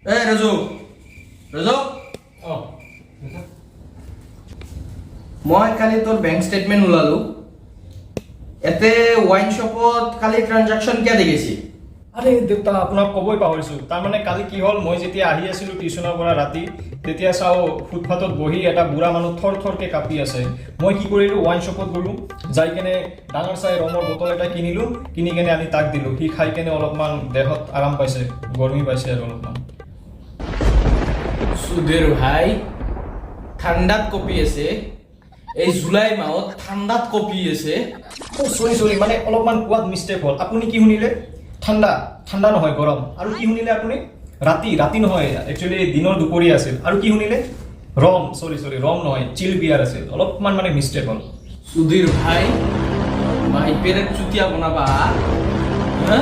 এ ৰাজু ৰাজু মই কালি তোৰ bank statement ওলালো এতে ওয়াইন শপত কালি ট্ৰানজাকশ্যন কিয় দেখিছি আৰে দেউতা আপোনাক কবই পাহৰিছো তাৰমানে কালি কি হ'ল মই যেতিয়া আহি আছিলো টিউচনৰ পৰা ৰাতি তেতিয়া চাও ফুটপাথত বহি এটা বুঢ়া মানুহ থৰ থৰকে কাঁপি আছে মই কি কৰিলো ওয়াইন শপত গলো যাই কেনে ডাঙৰ চাই ৰমৰ বটল এটা কিনিলো কিনি কেনে আনি তাক দিলো সি খাই কেনে অলপমান দেহত আৰাম পাইছে গৰমি পাইছে আৰু অলপমান সুধীৰ ভাই ঠাণ্ডাত কপি আছে এই জুলাই মাহত ঠাণ্ডাত কপি আছে সৰি মানে অলপমান কোৱাত মিষ্টেক হ'ল আপুনি কি শুনিলে ঠাণ্ডা ঠাণ্ডা নহয় গৰম আৰু কি শুনিলে আপুনি ৰাতি নহয় একচুৱেলি দিনৰ দুপৰীয়া আছিল আৰু কি শুনিলে ৰম সৰি ৰম নহয় চিল বিয়াৰ আছিল অলপমান মানে মিষ্টেক হ'ল সুধীৰ ভাই মাইপেৰে চুতিয়া বনাবা হা